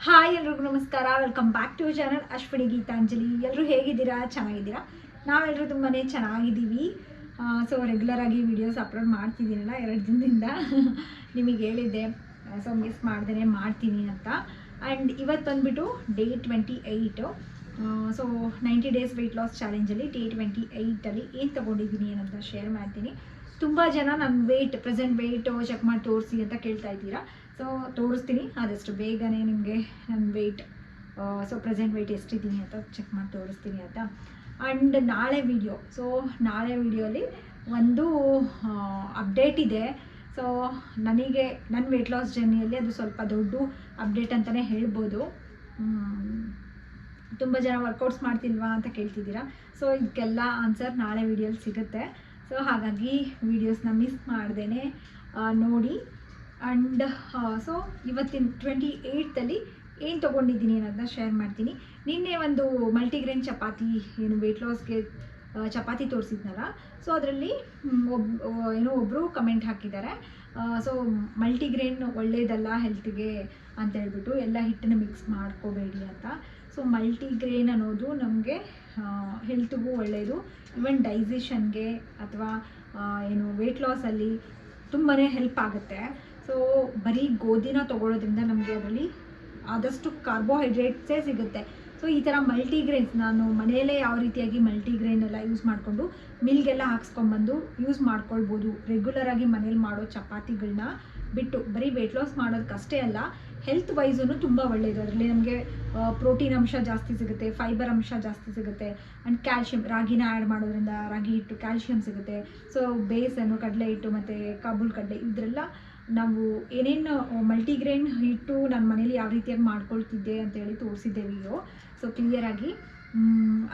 Hi ಎಲ್ರಿಗೂ ನಮಸ್ಕಾರ. Welcome back to channel Ashwini Geetanjali. ಎಲ್ಲರೂ ಹೇಗಿದ್ದೀರಾ? ಚೆನ್ನಾಗಿದ್ದೀರಾ? ನಾವೆಲ್ಲರೂ ತುಂಬಾ ಚೆನ್ನಾಗಿದ್ದೀವಿ. ಸೊ ರೆಗ್ಯುಲರ್ ಆಗಿ ವೀಡಿಯೋಸ್ ಅಪ್ಲೋಡ್ ಮಾಡ್ತಿದ್ದೀನಲ್ಲ 2 ದಿನದಿಂದ ನಿಮಗೆ ಹೇಳಿದ್ದೆ. ಸೊ ಮಿಸ್ ಮಾಡ್ದೇ ಮಾಡ್ತೀನಿ ಅಂತ. ಆ್ಯಂಡ್ ಇವತ್ತು ಬಂದುಬಿಟ್ಟು day 28. So 90 days weight loss ಚಾಲೆಂಜಲ್ಲಿ ಡೇ 28ಅಲ್ಲಿ ಏನು ತೊಗೊಂಡಿದ್ದೀನಿ ಅನ್ನೋದನ್ನ ಶೇರ್ ಮಾಡ್ತೀನಿ. ತುಂಬ ಜನ ನನ್ನ ಪ್ರೆಸೆಂಟ್ ವೆಯ್ಟ್ ಚೆಕ್ ಮಾಡಿ ತೋರಿಸಿ ಅಂತ ಕೇಳ್ತಾ ಇದ್ದೀರಾ. ಸೊ ತೋರಿಸ್ತೀನಿ ಆದಷ್ಟು ಬೇಗನೆ ನಿಮಗೆ ನನ್ನ ವೆಯ್ಟ್, ಸೊ ಪ್ರೆಸೆಂಟ್ ವೆಯ್ಟ್ ಎಷ್ಟಿದ್ದೀನಿ ಅಂತ ಚೆಕ್ ಮಾಡಿ ತೋರಿಸ್ತೀನಿ ಅಂತ. ಆ್ಯಂಡ್ ನಾಳೆ ವಿಡಿಯೋಲಿ ಒಂದು ಅಪ್ಡೇಟ್ ಇದೆ. ಸೊ ನನಗೆ ನನ್ನ ವೆಯ್ಟ್ ಲಾಸ್ ಜರ್ನಿಯಲ್ಲಿ ಅದು ಸ್ವಲ್ಪ ದೊಡ್ಡ ಅಪ್ಡೇಟ್ ಅಂತಲೇ ಹೇಳ್ಬೋದು. ತುಂಬ ಜನ ವರ್ಕೌಟ್ಸ್ ಮಾಡ್ತಿಲ್ವಾ ಅಂತ ಕೇಳ್ತಿದ್ದೀರಾ. ಸೊ ಇದಕ್ಕೆಲ್ಲ ಆನ್ಸರ್ ನಾಳೆ ವಿಡಿಯೋಲಿ ಸಿಗುತ್ತೆ. ಸೊ ಹಾಗಾಗಿ ವೀಡಿಯೋಸ್ನ ಮಿಸ್ ಮಾಡ್ದೇ ನೋಡಿ. ಆ್ಯಂಡ್ ಸೊ ಇವತ್ತಿನ 28ಅಲ್ಲಿ ಏನು ತೊಗೊಂಡಿದ್ದೀನಿ ಅನ್ನೋದನ್ನ ಶೇರ್ ಮಾಡ್ತೀನಿ. ನಿನ್ನೆ ಒಂದು ಮಲ್ಟಿಗ್ರೇನ್ ಚಪಾತಿ ಏನು ವೆಯ್ಟ್ ಲಾಸ್ಗೆ ಚಪಾತಿ ತೋರಿಸಿದ್ನಲ್ಲ, ಸೊ ಅದರಲ್ಲಿ ಒಬ್ಬರು ಕಮೆಂಟ್ ಹಾಕಿದ್ದಾರೆ. ಸೊ ಮಲ್ಟಿಗ್ರೇನ್ ಒಳ್ಳೆಯದಲ್ಲ ಹೆಲ್ತ್ಗೆ ಅಂತ ಹೇಳ್ಬಿಟ್ಟು, ಎಲ್ಲ ಹಿಟ್ಟನ್ನು ಮಿಕ್ಸ್ ಮಾಡ್ಕೋಬೇಡಿ ಅಂತ. ಸೊ ಮಲ್ಟಿಗ್ರೇನ್ ಅನ್ನೋದು ನಮಗೆ ಹೆಲ್ತ್ಗೂ ಒಳ್ಳೆಯದು, ಈವನ್ ಡೈಜೆಷನ್ಗೆ ಅಥವಾ ವೆಯ್ಟ್ ಲಾಸಲ್ಲಿ ತುಂಬಾ ಹೆಲ್ಪ್ ಆಗುತ್ತೆ. ಸೊ ಬರೀ ಗೋಧಿನ ತೊಗೊಳ್ಳೋದ್ರಿಂದ ನಮಗೆ ಅದರಲ್ಲಿ ಆದಷ್ಟು ಕಾರ್ಬೋಹೈಡ್ರೇಟ್ಸೇ ಸಿಗುತ್ತೆ. ಸೊ ಈ ಥರ ಮಲ್ಟಿಗ್ರೇನ್ಸ್ ನಾನು ಮನೆಯಲ್ಲೇ ಯಾವ ರೀತಿಯಾಗಿ ಮಲ್ಟಿಗ್ರೇನ್ ಎಲ್ಲ ಯೂಸ್ ಮಾಡಿಕೊಂಡು ಮಿಲ್ಗೆಲ್ಲ ಹಾಕ್ಸ್ಕೊಂಡ್ಬಂದು ಯೂಸ್ ಮಾಡ್ಕೊಳ್ಬೋದು. ರೆಗ್ಯುಲರಾಗಿ ಮನೇಲಿ ಮಾಡೋ ಚಪಾತಿಗಳನ್ನ ಬಿಟ್ಟು ಬರೀ ವೆಯ್ಟ್ ಲಾಸ್ ಮಾಡೋದಕ್ಕಷ್ಟೇ ಅಲ್ಲ, ಹೆಲ್ತ್ ವೈಸೂ ತುಂಬ ಒಳ್ಳೆಯದು. ಅದರಲ್ಲಿ ನಮಗೆ ಪ್ರೋಟೀನ್ ಅಂಶ ಜಾಸ್ತಿ ಸಿಗುತ್ತೆ, ಫೈಬರ್ ಅಂಶ ಜಾಸ್ತಿ ಸಿಗುತ್ತೆ, ಆ್ಯಂಡ್ ಕ್ಯಾಲ್ಶಿಯಂ, ರಾಗಿನ ಆ್ಯಡ್ ಮಾಡೋದ್ರಿಂದ ರಾಗಿ ಹಿಟ್ಟು ಕ್ಯಾಲ್ಶಿಯಂ ಸಿಗುತ್ತೆ. ಸೊ ಬೇಸನ್ನು, ಕಡಲೆ ಹಿಟ್ಟು ಮತ್ತು ಕಾಬೂಲ್ ಕಡಲೆ ಇದರೆಲ್ಲ ನಾವು ಏನೇನು ಮಲ್ಟಿಗ್ರೇನ್ ಹಿಟ್ಟು ನನ್ನ ಮನೇಲಿ ಯಾವ ರೀತಿಯಾಗಿ ಮಾಡ್ಕೊಳ್ತಿದ್ದೆ ಅಂತೇಳಿ ತೋರಿಸಿದ್ದೆ ವಿಡಿಯೋ. ಸೊ ಕ್ಲಿಯರಾಗಿ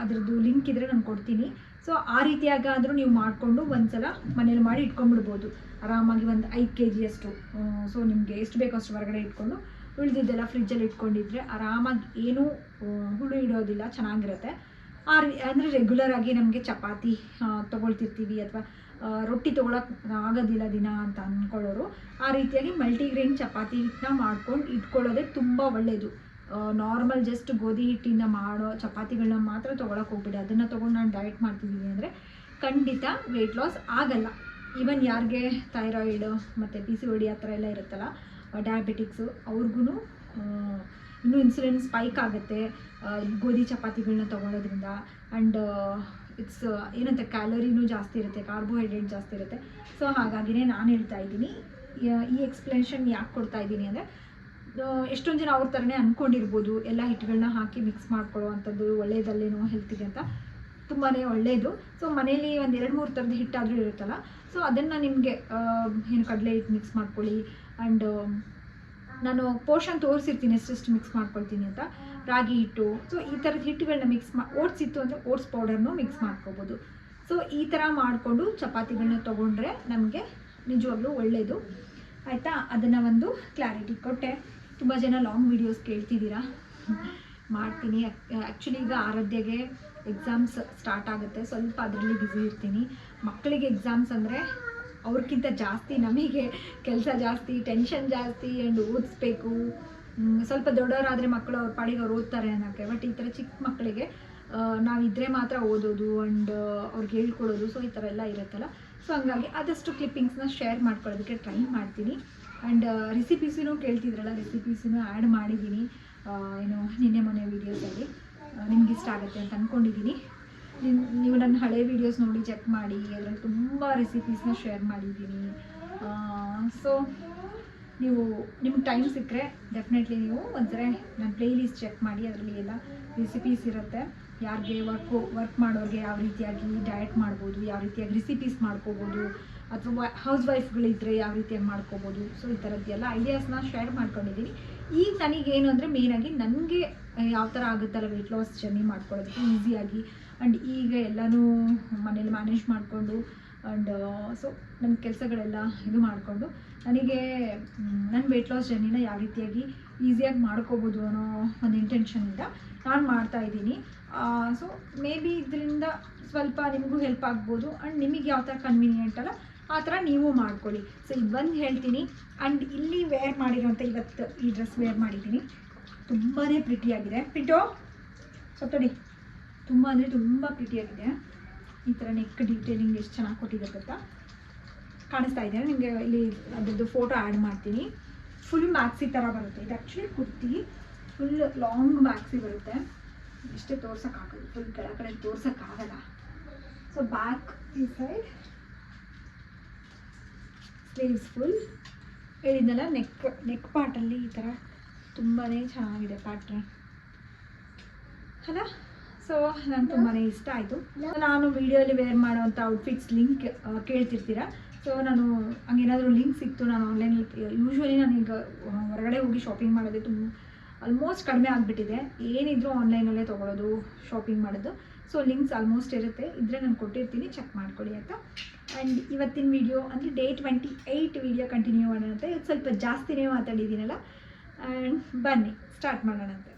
ಅದರದ್ದು ಲಿಂಕ್ ಇದ್ದರೆ ನಾನು ಕೊಡ್ತೀನಿ. ಸೊ ಆ ರೀತಿಯಾಗಾದರೂ ನೀವು ಮಾಡಿಕೊಂಡು ಒಂದ್ಸಲ ಮನೇಲಿ ಮಾಡಿ ಇಟ್ಕೊಂಡ್ಬಿಡ್ಬೋದು ಆರಾಮಾಗಿ. ಒಂದು 5 kg ಅಷ್ಟು. ಸೊ ನಿಮಗೆ ಎಷ್ಟು ಬೇಕೋ ಅಷ್ಟು ಹೊರಗಡೆ ಇಟ್ಕೊಂಡು ಉಳಿದಿದ್ದೆಲ್ಲ ಫ್ರಿಜ್ಜಲ್ಲಿ ಇಟ್ಕೊಂಡಿದ್ರೆ ಆರಾಮಾಗಿ ಏನೂ ಹುಳು ಇಡೋದಿಲ್ಲ, ಚೆನ್ನಾಗಿರುತ್ತೆ. ಅಂದರೆ ರೆಗ್ಯುಲರಾಗಿ ನಮಗೆ ಚಪಾತಿ ತೊಗೊಳ್ತಿರ್ತೀವಿ ಅಥವಾ ರೊಟ್ಟಿ ತೊಗೊಳಕ್ಕೆ ಆಗೋದಿಲ್ಲ ದಿನ ಅಂತ ಅಂದ್ಕೊಳ್ಳೋರು ಆ ರೀತಿಯಾಗಿ ಮಲ್ಟಿಗ್ರೇನ್ ಚಪಾತಿ ಹಿಟ್ಟನ್ನ ಮಾಡ್ಕೊಂಡು ಇಟ್ಕೊಳ್ಳೋದೇ ತುಂಬ ಒಳ್ಳೆಯದು. ನಾರ್ಮಲ್ ಜಸ್ಟ್ ಗೋಧಿ ಹಿಟ್ಟಿಂದ ಮಾಡೋ ಚಪಾತಿಗಳನ್ನ ಮಾತ್ರ ತೊಗೊಳಕ್ಕೆ ಹೋಗ್ಬಿಡಿ. ಅದನ್ನು ತೊಗೊಂಡು ನಾನು ಡಯಟ್ ಮಾಡ್ತಿದ್ದೀನಿ ಅಂದರೆ ಖಂಡಿತ ವೆಯ್ಟ್ ಲಾಸ್ ಆಗಲ್ಲ. ಈವನ್ ಯಾರಿಗೆ ಥೈರಾಯ್ಡ್ ಮತ್ತು PCOD ಆ ಥರ ಎಲ್ಲ ಇರುತ್ತಲ್ಲ, ಡಯಾಬಿಟಿಕ್ಸು, ಅವ್ರಿಗೂ ಇನ್ನೂ ಇನ್ಸುಲಿನ್ ಸ್ಪೈಕ್ ಆಗುತ್ತೆ ಗೋಧಿ ಚಪಾತಿಗಳನ್ನ ತೊಗೊಳೋದ್ರಿಂದ. ಆ್ಯಂಡ್ ಇಟ್ಸ್ ಏನಂತ ಕ್ಯಾಲರಿನೂ ಜಾಸ್ತಿ ಇರುತ್ತೆ, ಕಾರ್ಬೋಹೈಡ್ರೇಟ್ ಜಾಸ್ತಿ ಇರುತ್ತೆ. ಸೊ ಹಾಗಾಗಿನೇ ನಾನು ಹೇಳ್ತಾ ಇದ್ದೀನಿ. ಈ ಎಕ್ಸ್ಪ್ಲನೇಷನ್ ಯಾಕೆ ಕೊಡ್ತಾ ಇದ್ದೀನಿ ಅಂದರೆ, ಎಷ್ಟೊಂದು ಜನ ಅವ್ರ ಥರನೇ ಅಂದ್ಕೊಂಡಿರ್ಬೋದು ಎಲ್ಲ ಹಿಟ್ಟುಗಳನ್ನ ಹಾಕಿ ಮಿಕ್ಸ್ ಮಾಡ್ಕೊಳ್ಳೋ ಅಂಥದ್ದು ಒಳ್ಳೆಯದಲ್ಲೇನೋ ಹೆಲ್ತಿಗೆ ಅಂತ. ತುಂಬಾ ಒಳ್ಳೆಯದು. ಸೊ ಮನೇಲಿ ಒಂದು 2-3 ಥರದ ಹಿಟ್ಟಾದರೂ ಇರುತ್ತಲ್ಲ, ಸೊ ಅದನ್ನು ನಿಮಗೆ ಕಡಲೆ ಹಿಟ್ಟು ಮಿಕ್ಸ್ ಮಾಡ್ಕೊಳ್ಳಿ. ಆ್ಯಂಡ್ ನಾನು ಪೋರ್ಷನ್ ತೋರಿಸಿರ್ತೀನಿ ಎಷ್ಟೆಷ್ಟು ಮಿಕ್ಸ್ ಮಾಡ್ಕೊಳ್ತೀನಿ ಅಂತ. ರಾಗಿ ಹಿಟ್ಟು, ಸೊ ಈ ಥರದ ಹಿಟ್ಟುಗಳನ್ನ ಓಟ್ಸ್ ಇತ್ತು ಅಂದರೆ ಓಟ್ಸ್ ಪೌಡರ್ನು ಮಿಕ್ಸ್ ಮಾಡ್ಕೋಬೋದು. ಸೊ ಈ ಥರ ಮಾಡಿಕೊಂಡು ಚಪಾತಿಗಳನ್ನ ತೊಗೊಂಡ್ರೆ ನಮಗೆ ನಿಜವಾಗ್ಲೂ ಒಳ್ಳೆಯದು. ಆಯಿತಾ? ಅದನ್ನು ಒಂದು ಕ್ಲಾರಿಟಿ ಕೊಟ್ಟೆ. ತುಂಬ ಜನ ಲಾಂಗ್ ವೀಡಿಯೋಸ್ ಕೇಳ್ತಿದ್ದೀರಾ, ಮಾಡ್ತೀನಿ. ಆ್ಯಕ್ಚುಲಿ ಈಗ ಆರಾಧ್ಯಗೆ ಎಕ್ಸಾಮ್ಸ್ ಸ್ಟಾರ್ಟ್ ಆಗುತ್ತೆ, ಸ್ವಲ್ಪ ಅದರಲ್ಲಿ ಬ್ಯುಸಿ ಇರ್ತೀನಿ. ಮಕ್ಕಳಿಗೆ ಎಕ್ಸಾಮ್ಸ್ ಅಂದರೆ ಅವ್ರಿಗಿಂತ ಜಾಸ್ತಿ ನಮಗೆ ಕೆಲಸ ಜಾಸ್ತಿ, ಟೆನ್ಷನ್ ಜಾಸ್ತಿ, ಆ್ಯಂಡ್ ಓದಿಸ್ಬೇಕು. ಸ್ವಲ್ಪ ದೊಡ್ಡವರಾದರೆ ಮಕ್ಕಳು ಅವ್ರ ಪಾಡಿಗೆ ಅವ್ರು ಓದ್ತಾರೆ ಅನ್ನೋಕ್ಕೆ. ಬಟ್ ಈ ಥರ ಚಿಕ್ಕ ಮಕ್ಕಳಿಗೆ ನಾವಿದ್ದರೆ ಮಾತ್ರ ಓದೋದು ಆ್ಯಂಡ್ ಅವ್ರಿಗೆ ಹೇಳ್ಕೊಡೋದು, ಸೊ ಈ ಥರ ಎಲ್ಲ ಇರುತ್ತಲ್ಲ. ಸೊ ಹಂಗಾಗಿ ಆದಷ್ಟು ಕ್ಲಿಪ್ಪಿಂಗ್ಸ್ನ ಶೇರ್ ಮಾಡ್ಕೊಳ್ಳೋದಕ್ಕೆ ಟ್ರೈ ಮಾಡ್ತೀನಿ. ಆ್ಯಂಡ್ ರೆಸಿಪೀಸೂ ಕೇಳ್ತಿದ್ರಲ್ಲ, ರೆಸಿಪೀಸೂ ಆ್ಯಡ್ ಮಾಡಿದ್ದೀನಿ ನಿನ್ನೆ ಮೊನ್ನೆ ವೀಡಿಯೋಸಲ್ಲಿ. ನಿಮ್ಗೆ ಇಷ್ಟ ಆಗುತ್ತೆ ಅಂತ ಅಂದ್ಕೊಂಡಿದ್ದೀನಿ. ನೀವು ನನ್ನ ಹಳೆ ವೀಡಿಯೋಸ್ ನೋಡಿ ಚೆಕ್ ಮಾಡಿ, ಅದರಲ್ಲಿ ತುಂಬ ರೆಸಿಪೀಸ್ನ ಶೇರ್ ಮಾಡಿದ್ದೀನಿ. ಸೊ ನಿಮ್ಗೆ ಟೈಮ್ ಸಿಕ್ಕರೆ ಡೆಫಿನೆಟ್ಲಿ ನೀವು ಒಂದ್ಸರಿ ನನ್ನ ಪ್ಲೇಲಿಸ್ಟ್ ಚೆಕ್ ಮಾಡಿ, ಅದರಲ್ಲಿ ಎಲ್ಲ ರೆಸಿಪೀಸ್ ಇರುತ್ತೆ. ಯಾರಿಗೆ ವರ್ಕ್ ಮಾಡೋರಿಗೆ ಯಾವ ರೀತಿಯಾಗಿ ಡಯಟ್ ಮಾಡ್ಬೋದು, ಯಾವ ರೀತಿಯಾಗಿ ರೆಸಿಪೀಸ್ ಮಾಡ್ಕೋಬೋದು, ಅಥವಾ ಹೌಸ್ ವೈಫ್ಗಳಿದ್ದರೆ ಯಾವ ರೀತಿಯಾಗಿ ಮಾಡ್ಕೋಬೋದು. ಸೊ ಈ ಥರದ್ದೆಲ್ಲ ಐಡಿಯಾಸ್ನ ಶೇರ್ ಮಾಡ್ಕೊಂಡಿದ್ದೀನಿ. ಈಗ ನನಗೇನು ಅಂದರೆ ಮೇಯ್ನಾಗಿ ನನಗೆ ಯಾವ ಥರ ಆಗುತ್ತಲ್ಲ ವೆಯ್ಟ್ ಲಾಸ್ ಜರ್ನಿ ಮಾಡ್ಕೊಳ್ಳೋದಕ್ಕೆ ಈಸಿಯಾಗಿ. ಆ್ಯಂಡ್ ಈಗ ಎಲ್ಲನೂ ಮನೇಲಿ ಮ್ಯಾನೇಜ್ ಮಾಡಿಕೊಂಡು ಆ್ಯಂಡ್ ಸೊ ನನ್ನ ಕೆಲಸಗಳೆಲ್ಲ ಇದು ಮಾಡಿಕೊಂಡು ನನಗೆ ನನ್ನ ವೆಯ್ಟ್ ಲಾಸ್ ಜರ್ನಿನ ಯಾವ ರೀತಿಯಾಗಿ ಈಸಿಯಾಗಿ ಮಾಡ್ಕೋಬೋದು ಅನ್ನೋ ಒಂದು ಇಂಟೆನ್ಷನಿಂದ ನಾನು ಮಾಡ್ತಾಯಿದ್ದೀನಿ. ಸೊ ಮೇ ಬಿ ಇದರಿಂದ ಸ್ವಲ್ಪ ನಿಮಗೂ ಹೆಲ್ಪ್ ಆಗ್ಬೋದು. ಆ್ಯಂಡ್ ನಿಮಗೆ ಯಾವ ಥರ ಕನ್ವೀನಿಯೆಂಟ್ ಅಲ್ಲ ಆ ಥರ ನೀವು ಮಾಡ್ಕೊಳ್ಳಿ. ಸೊ ಇದು ಬಂದು ಹೇಳ್ತೀನಿ. ಆ್ಯಂಡ್ ಇಲ್ಲಿ ವೇರ್ ಮಾಡಿರೋಂಥ ಇವತ್ತು ಈ ಡ್ರೆಸ್ ವೇರ್ ಮಾಡಿದ್ದೀನಿ. ತುಂಬಾ ಪ್ರಿಟಿಯಾಗಿದೆ. ಪಿಂಟು ಸೊತ್ತಡಿ, ತುಂಬ ಅಂದರೆ ತುಂಬ ಪ್ರಿಟಿಯಾಗಿದೆ. ಈ ಥರ ನೆಕ್ ಡೀಟೇಲಿಂಗ್ ಎಷ್ಟು ಚೆನ್ನಾಗಿ ಕೊಟ್ಟಿದ್ದಾರೆ ಗೊತ್ತಾ, ಕಾಣಿಸ್ತಾ ಇದೆ ನಿಮಗೆ. ಇಲ್ಲಿ ಅದರದ್ದು ಫೋಟೋ ಆ್ಯಡ್ ಮಾಡ್ತೀನಿ. ಫುಲ್ ಮ್ಯಾಕ್ಸಿ ಥರ ಬರುತ್ತೆ ಇದು. Actually kurti full long maxi ಬರುತ್ತೆ. ಇಷ್ಟೇ ತೋರ್ಸೋಕ್ಕಾಗೋದು, ಫುಲ್ ಕೆಳಗಡೆ ತೋರ್ಸೋಕ್ಕಾಗಲ್ಲ. ಸೊ ಬ್ಯಾಕ್ ಈ ಸೈಡ್ ಸ್ಲೀವ್ಸ್ ಫುಲ್ ಹೇಳಿದ್ನಲ್ಲ. ನೆಕ್ ಪಾರ್ಟಲ್ಲಿ ಈ ಥರ ತುಂಬಾ ಚೆನ್ನಾಗಿದೆ ಪ್ಯಾಟ್ರನ್ ಅಲ್ಲ. ಸೊ ನಂಗೆ ತುಂಬಾ ಇಷ್ಟ ಆಯಿತು. ನಾನು ವೀಡಿಯೋಲಿ ವೇರ್ ಮಾಡೋವಂಥ ಔಟ್ಫಿಟ್ಸ್ ಲಿಂಕ್ ಕೇಳ್ತಿರ್ತೀರ. ಸೊ ನಾನು ಹಂಗೇನಾದರೂ ಲಿಂಕ್ ಸಿಕ್ತು, ನಾನು ಆನ್ಲೈನಲ್ಲಿ ಯೂಶ್ವಲಿ ನಾನೀಗ ಹೊರಗಡೆ ಹೋಗಿ ಶಾಪಿಂಗ್ ಮಾಡೋದೇ ಆಲ್ಮೋಸ್ಟ್ ಕಡಿಮೆ ಆಗಿಬಿಟ್ಟಿದೆ. ಏನಿದ್ರು ಆನ್ಲೈನಲ್ಲೇ ತೊಗೊಳೋದು, ಶಾಪಿಂಗ್ ಮಾಡೋದು. ಸೊ ಲಿಂಕ್ಸ್ ಆಲ್ಮೋಸ್ಟ್ ಇರುತ್ತೆ, ಇದ್ದರೆ ನಾನು ಕೊಟ್ಟಿರ್ತೀನಿ, ಚೆಕ್ ಮಾಡ್ಕೊಳ್ಳಿ ಆಯಿತಾ. ಆ್ಯಂಡ್ ಇವತ್ತಿನ ವೀಡಿಯೋ ಅಂದರೆ Day 28 ವೀಡಿಯೋ ಕಂಟಿನ್ಯೂ ಮಾಡೋಣಂತೆ. ಇದು ಸ್ವಲ್ಪ ಜಾಸ್ತಿನೇ ಮಾತಾಡಿದ್ದೀನಲ್ಲ. ಆ್ಯಂಡ್ ಬನ್ನಿ ಸ್ಟಾರ್ಟ್ ಮಾಡೋಣಂತೆ.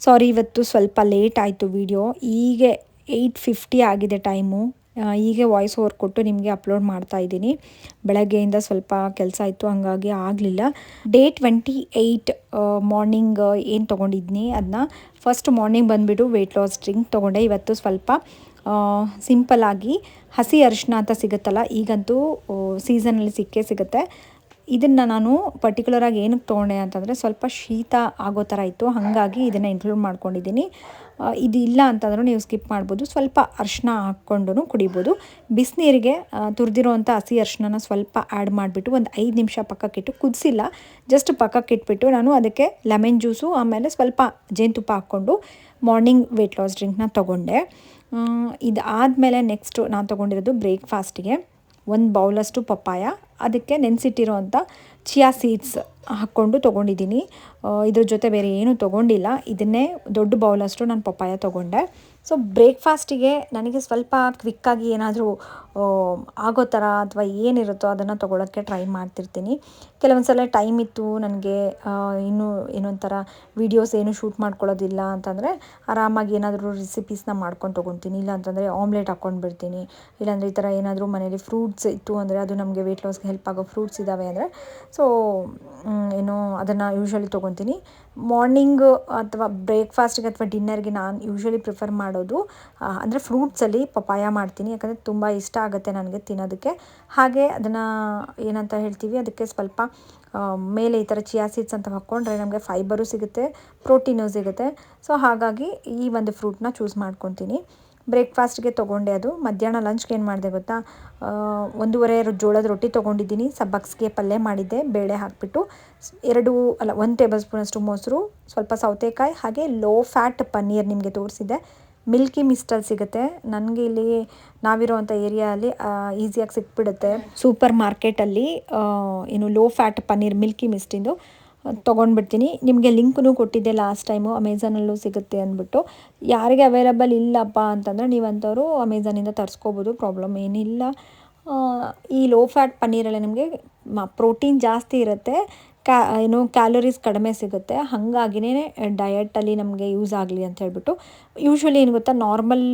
ಸಾರಿ, ಇವತ್ತು ಸ್ವಲ್ಪ ಲೇಟ್ ಆಯಿತು ವಿಡಿಯೋ. ಈಗ 8:50 ಆಗಿದೆ ಟೈಮು. ಹೀಗೆ ವಾಯ್ಸ್ ಓವರ್ ಕೊಟ್ಟು ನಿಮಗೆ ಅಪ್ಲೋಡ್ ಮಾಡ್ತಾ ಇದ್ದೀನಿ. ಬೆಳಗ್ಗೆಯಿಂದ ಸ್ವಲ್ಪ ಕೆಲಸ ಇತ್ತು, ಹಾಗಾಗಿ ಆಗಲಿಲ್ಲ. Day 28 ಮಾರ್ನಿಂಗ್ ಏನು ತೊಗೊಂಡಿದ್ನಿ ಅದನ್ನ ಫಸ್ಟ್ ಮಾರ್ನಿಂಗ್ ಬಂದುಬಿಟ್ಟು ವೆಯ್ಟ್ ಲಾಸ್ ಡ್ರಿಂಕ್ ತೊಗೊಂಡೆ. ಇವತ್ತು ಸ್ವಲ್ಪ ಸಿಂಪಲ್ಲಾಗಿ ಹಸಿ ಅರಿಶಿನ ಅಂತ ಸಿಗುತ್ತಲ್ಲ, ಈಗಂತೂ ಸೀಸನಲ್ಲಿ ಸಿಕ್ಕೇ ಸಿಗುತ್ತೆ. ಇದನ್ನು ನಾನು ಪರ್ಟಿಕ್ಯುಲರಾಗಿ ಏನಕ್ಕೆ ತೊಗೊಂಡೆ ಅಂತಂದರೆ ಸ್ವಲ್ಪ ಶೀತ ಆಗೋ ಥರ ಇತ್ತು, ಹಾಗಾಗಿ ಇದನ್ನು ಇನ್ಕ್ಲೂಡ್ ಮಾಡ್ಕೊಂಡಿದ್ದೀನಿ. ಇದು ಇಲ್ಲ ಅಂತಂದ್ರೂ ನೀವು ಸ್ಕಿಪ್ ಮಾಡ್ಬೋದು. ಸ್ವಲ್ಪ ಅರಿಶಿನ ಹಾಕ್ಕೊಂಡು ಕುಡಿಬೋದು. ಬಿಸಿನೀರಿಗೆ ತುರಿದಿರೋವಂಥ ಹಸಿ ಅರಿಶಿನ ಸ್ವಲ್ಪ ಆ್ಯಡ್ ಮಾಡಿಬಿಟ್ಟು ಒಂದು 5 ನಿಮಿಷ ಪಕ್ಕಕ್ಕಿಟ್ಟು, ಕುದಿಸಿಲ್ಲ, ಜಸ್ಟ್ ಪಕ್ಕಕ್ಕಿಟ್ಬಿಟ್ಟು ನಾನು ಅದಕ್ಕೆ ಲೆಮನ್ ಜ್ಯೂಸು ಆಮೇಲೆ ಸ್ವಲ್ಪ ಜೇನುತುಪ್ಪ ಹಾಕ್ಕೊಂಡು ಮಾರ್ನಿಂಗ್ ವೆಯ್ಟ್ ಲಾಸ್ ಡ್ರಿಂಕ್ನ ತೊಗೊಂಡೆ. ಇದಾದಮೇಲೆ ನೆಕ್ಸ್ಟು ನಾನು ತೊಗೊಂಡಿರೋದು ಬ್ರೇಕ್ಫಾಸ್ಟಿಗೆ 1 ಬೌಲಷ್ಟು ಪಪ್ಪಾಯ, ಅದಕ್ಕೆ ನೆನೆಸಿಟ್ಟಿರೋವಂಥ ಚಿಯಾ ಸೀಡ್ಸ್ ಹಾಕ್ಕೊಂಡು ತೊಗೊಂಡಿದ್ದೀನಿ. ಇದ್ರ ಜೊತೆ ಬೇರೆ ಏನೂ ತೊಗೊಂಡಿಲ್ಲ. ಇದನ್ನೇ ದೊಡ್ಡ ಬೌಲಷ್ಟು ನಾನು ಪಪ್ಪಾಯ ತೊಗೊಂಡೆ. ಸೊ ಬ್ರೇಕ್ಫಾಸ್ಟಿಗೆ ನನಗೆ ಸ್ವಲ್ಪ ಕ್ವಿಕ್ಕಾಗಿ ಏನಾದರೂ ಆಗೋ ಥರ ಅಥವಾ ಏನಿರುತ್ತೋ ಅದನ್ನು ತೊಗೊಳಕ್ಕೆ ಟ್ರೈ ಮಾಡ್ತಿರ್ತೀನಿ. ಕೆಲವೊಂದು ಸಲ ಟೈಮ್ ಇತ್ತು ನನಗೆ, ಇನ್ನೂ ಏನೊಂಥರ ವೀಡಿಯೋಸ್ ಏನು ಶೂಟ್ ಮಾಡ್ಕೊಳ್ಳೋದಿಲ್ಲ ಅಂತಂದರೆ ಆರಾಮಾಗಿ ಏನಾದರೂ ರೆಸಿಪೀಸ್ನ ಮಾಡ್ಕೊಂಡು ತೊಗೊತೀನಿ. ಇಲ್ಲ ಅಂತಂದರೆ ಆಮ್ಲೆಟ್ ಹಾಕ್ಕೊಂಡು ಬಿಡ್ತೀನಿ. ಇಲ್ಲಾಂದರೆ ಈ ಥರ ಏನಾದರೂ ಮನೇಲಿ ಫ್ರೂಟ್ಸ್ ಇತ್ತು ಅಂದರೆ, ಅದು ನಮಗೆ ವೆಯ್ಟ್ ಲಾಸ್ಗೆ ಹೆಲ್ಪ್ ಆಗೋ ಫ್ರೂಟ್ಸ್ ಇದ್ದಾವೆ ಅಂದರೆ, ಸೊ ಏನೋ ಅದನ್ನು ಯೂಶ್ವಲಿ ತೊಗೊತೀನಿ. ಮಾರ್ನಿಂಗು ಅಥವಾ ಬ್ರೇಕ್ಫಾಸ್ಟ್ಗೆ ಅಥವಾ ಡಿನ್ನರ್ಗೆ ನಾನು ಯೂಶ್ವಲಿ ಪ್ರಿಫರ್ ಮಾಡೋದು ಅಂದರೆ ಫ್ರೂಟ್ಸಲ್ಲಿ ಪಪಾಯ ಮಾಡ್ತೀನಿ. ಯಾಕಂದರೆ ತುಂಬ ಇಷ್ಟ ಆಗುತ್ತೆ ನನಗೆ ತಿನ್ನೋದಕ್ಕೆ. ಹಾಗೆ ಅದನ್ನು ಏನಂತ ಹೇಳ್ತೀವಿ, ಅದಕ್ಕೆ ಸ್ವಲ್ಪ ಮೇಲೆ ಈ ಥರ ಚಿಯಾ ಸೀಡ್ಸ್ ಅಂತ ಹಾಕ್ಕೊಂಡ್ರೆ ನಮಗೆ ಫೈಬರು ಸಿಗುತ್ತೆ, ಪ್ರೋಟೀನು ಸಿಗುತ್ತೆ. ಸೊ ಹಾಗಾಗಿ ಈ ಒಂದು ಫ್ರೂಟ್ನ ಚೂಸ್ ಮಾಡ್ಕೊತೀನಿ. ಬ್ರೇಕ್ಫಾಸ್ಟ್ಗೆ ತೊಗೊಂಡೆ. ಅದು ಮಧ್ಯಾಹ್ನ ಲಂಚ್ಗೆ ಏನು ಮಾಡಿದೆ ಗೊತ್ತಾ, 1 ಜೋಳದ ರೊಟ್ಟಿ ತೊಗೊಂಡಿದ್ದೀನಿ. ಸಬ್ಬಕ್ಸ್ಗೆ ಪಲ್ಯ ಮಾಡಿದ್ದೆ, ಬೇಳೆ ಹಾಕಿಬಿಟ್ಟು. 1 ಟೇಬಲ್ ಸ್ಪೂನಷ್ಟು ಮೊಸರು, ಸ್ವಲ್ಪ ಸೌತೆಕಾಯಿ, ಹಾಗೆ ಲೋ ಫ್ಯಾಟ್ ಪನ್ನೀರ್ ನಿಮಗೆ ತೋರಿಸಿದ್ದೆ. ಮಿಲ್ಕಿ ಮಿಸ್ಟಲ್ಲಿ ಸಿಗುತ್ತೆ. ನನಗೆ ಇಲ್ಲಿ ನಾವಿರೋವಂಥ ಏರಿಯಾದಲ್ಲಿ ಈಸಿಯಾಗಿ ಸಿಕ್ಬಿಡುತ್ತೆ. ಸೂಪರ್ ಮಾರ್ಕೆಟಲ್ಲಿ ಏನು ಲೋ ಫ್ಯಾಟ್ ಪನ್ನೀರ್ ಮಿಲ್ಕಿ ಮಿಸ್ಟಿಂದು ತೊಗೊಂಡ್ಬಿಡ್ತೀನಿ. ನಿಮಗೆ ಲಿಂಕ್ನು ಕೊಟ್ಟಿದ್ದೆ ಲಾಸ್ಟ್ ಟೈಮು, ಅಮೆಝಾನಲ್ಲೂ ಸಿಗುತ್ತೆ ಅಂದ್ಬಿಟ್ಟು. ಯಾರಿಗೆ ಅವೈಲಬಲ್ ಇಲ್ಲಪ್ಪ ಅಂತಂದರೆ ನೀವಂಥವ್ರು ಅಮೆಝಾನಿಂದ ತರಿಸ್ಕೋಬೋದು, ಪ್ರಾಬ್ಲಮ್ ಏನಿಲ್ಲ. ಈ ಲೋ ಫ್ಯಾಟ್ ಪನ್ನೀರಲ್ಲಿ ನಿಮಗೆ ಪ್ರೋಟೀನ್ ಜಾಸ್ತಿ ಇರುತ್ತೆ, ಕ್ಯಾಲೋರೀಸ್ ಕಡಿಮೆ ಸಿಗುತ್ತೆ. ಹಾಗಾಗಿನೇ ಡಯಟಲ್ಲಿ ನಮಗೆ ಯೂಸ್ ಆಗಲಿ ಅಂತ ಹೇಳ್ಬಿಟ್ಟು. ಯೂಶ್ವಲಿ ಏನು ಗೊತ್ತಾ, ನಾರ್ಮಲ್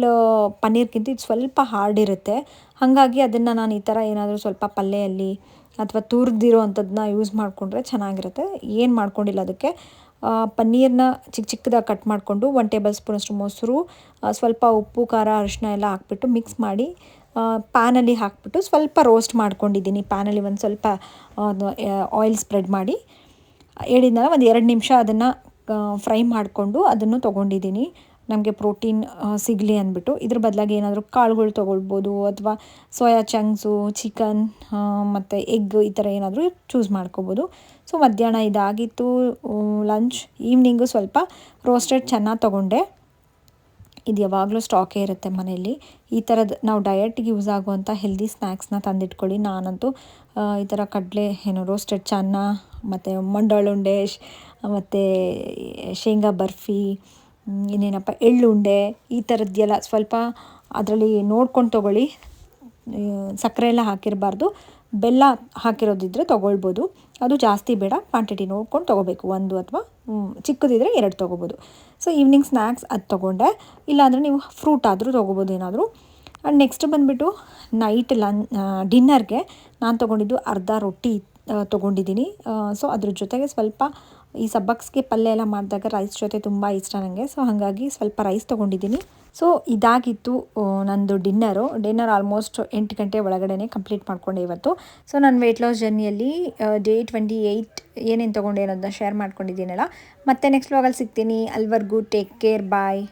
ಪನ್ನೀರ್ಗಿಂತ ಇದು ಸ್ವಲ್ಪ ಹಾರ್ಡ್ ಇರುತ್ತೆ. ಹಾಗಾಗಿ ಅದನ್ನು ನಾನು ಈ ಥರ ಏನಾದರೂ ಸ್ವಲ್ಪ ಪಲ್ಯದಲ್ಲಿ ಅಥವಾ ತುರಿದಿರೋ ಅಂಥದ್ದನ್ನ ಯೂಸ್ ಮಾಡಿಕೊಂಡ್ರೆ ಚೆನ್ನಾಗಿರುತ್ತೆ. ಏನು ಮಾಡ್ಕೊಂಡಿಲ್ಲ ಅದಕ್ಕೆ. ಪನ್ನೀರನ್ನ ಚಿಕ್ಕದಾಗಿ ಕಟ್ ಮಾಡಿಕೊಂಡು 1 ಟೇಬಲ್ ಸ್ಪೂನಷ್ಟು ಮೊಸರು, ಸ್ವಲ್ಪ ಉಪ್ಪು, ಖಾರ, ಅರಿಶಿನ ಎಲ್ಲ ಹಾಕ್ಬಿಟ್ಟು ಮಿಕ್ಸ್ ಮಾಡಿ ಪ್ಯಾನಲ್ಲಿ ಹಾಕ್ಬಿಟ್ಟು ಸ್ವಲ್ಪ ರೋಸ್ಟ್ ಮಾಡ್ಕೊಂಡಿದ್ದೀನಿ. ಪ್ಯಾನಲ್ಲಿ ಒಂದು ಸ್ವಲ್ಪ ಆಯಿಲ್ ಸ್ಪ್ರೆಡ್ ಮಾಡಿ ಹೇಳಿದ್ನಲ್ಲ, ಒಂದು 2 ನಿಮಿಷ ಅದನ್ನು ಫ್ರೈ ಮಾಡಿಕೊಂಡು ಅದನ್ನು ತೊಗೊಂಡಿದ್ದೀನಿ. ನಮಗೆ ಪ್ರೋಟೀನ್ ಸಿಗಲಿ ಅಂದ್ಬಿಟ್ಟು. ಇದ್ರ ಬದಲಾಗಿ ಏನಾದರೂ ಕಾಳುಗಳು ತೊಗೊಳ್ಬೋದು, ಅಥವಾ ಸೋಯಾ ಚಂಕ್ಸು, ಚಿಕನ್ ಮತ್ತು ಎಗ್ ಈ ಥರ ಏನಾದರೂ ಚೂಸ್ ಮಾಡ್ಕೋಬೋದು. ಸೊ ಮಧ್ಯಾಹ್ನ ಇದಾಗಿತ್ತು ಲಂಚ್. ಈವ್ನಿಂಗು ಸ್ವಲ್ಪ ರೋಸ್ಟೆಡ್ ಚೆನ್ನಾಗಿ ತೊಗೊಂಡೆ. ಇದು ಯಾವಾಗಲೂ ಸ್ಟಾಕೇ ಇರುತ್ತೆ ಮನೆಯಲ್ಲಿ. ಈ ಥರದ್ದು ನಾವು ಡಯಟಿಗೆ ಯೂಸ್ ಆಗುವಂಥ ಹೆಲ್ದಿ ಸ್ನ್ಯಾಕ್ಸ್ನ ತಂದಿಟ್ಕೊಳ್ಳಿ. ನಾನಂತೂ ಈ ಥರ ಕಡಲೆ ರೋಸ್ಟೆಡ್ ಚೆನ್ನ, ಮತ್ತು ಮಂಡಾಳುಂಡೆ, ಮತ್ತು ಶೇಂಗಾ ಬರ್ಫಿ, ಇನ್ನೇನಪ್ಪ ಎಳ್ಳುಂಡೆ, ಈ ಥರದ್ದೆಲ್ಲ ಸ್ವಲ್ಪ ಅದರಲ್ಲಿ ನೋಡ್ಕೊಂಡು ತೊಗೊಳ್ಳಿ. ಸಕ್ಕರೆ ಎಲ್ಲ ಹಾಕಿರಬಾರ್ದು, ಬೆಲ್ಲ ಹಾಕಿರೋದಿದ್ದರೆ ತೊಗೊಳ್ಬೋದು. ಅದು ಜಾಸ್ತಿ ಬೇಡ, ಕ್ವಾಂಟಿಟಿ ನೋಡ್ಕೊಂಡು ತೊಗೋಬೇಕು. 1 ಅಥವಾ ಚಿಕ್ಕದಿದ್ದರೆ 2 ತೊಗೋಬೋದು. ಸೊ ಈವ್ನಿಂಗ್ ಸ್ನ್ಯಾಕ್ಸ್ ಅದು ತೊಗೊಂಡೆ. ಇಲ್ಲಾಂದರೆ ನೀವು ಫ್ರೂಟ್ ಆದರೂ ತೊಗೋಬೋದು ಏನಾದರೂ. ಆ್ಯಂಡ್ ನೆಕ್ಸ್ಟ್ ಬಂದುಬಿಟ್ಟು ನೈಟ್ ಡಿನ್ನರ್ಗೆ ನಾನು ತೊಗೊಂಡಿದ್ದು ಅರ್ಧ ರೊಟ್ಟಿ ತೊಗೊಂಡಿದ್ದೀನಿ. ಸೊ ಅದ್ರ ಜೊತೆಗೆ ಸ್ವಲ್ಪ ಈ ಸಬ್ಬಕ್ಸ್ಗೆ ಪಲ್ಯ ಎಲ್ಲ ಮಾಡಿದಾಗ ರೈಸ್ ಜೊತೆ ತುಂಬ ಇಷ್ಟ ನನಗೆ. ಸೊ ಹಾಗಾಗಿ ಸ್ವಲ್ಪ ರೈಸ್ ತೊಗೊಂಡಿದ್ದೀನಿ. ಸೊ ಇದಾಗಿತ್ತು ನಂದು ಡಿನ್ನರ್ ಆಲ್ಮೋಸ್ಟ್ 8 ಗಂಟೆ ಒಳಗಡೆ ಕಂಪ್ಲೀಟ್ ಮಾಡ್ಕೊಂಡೆ ಇವತ್ತು. ಸೊ ನಾನು ವೆಯ್ಟ್ ಲಾಸ್ ಜರ್ನಿಯಲ್ಲಿ ಡೇ 28 ಏನೇನು ತೊಗೊಂಡೆ ಅನ್ನೋದನ್ನ ಶೇರ್ ಮಾಡ್ಕೊಂಡಿದ್ದೀನಲ್ಲ. ಮತ್ತೆ ನೆಕ್ಸ್ಟ್ ವ್ಲಾಗಲ್ಲಿ ಸಿಗ್ತೀನಿ. ಅಲ್ಲಿವರೆಗೂ ಟೇಕ್ ಕೇರ್, ಬಾಯ್.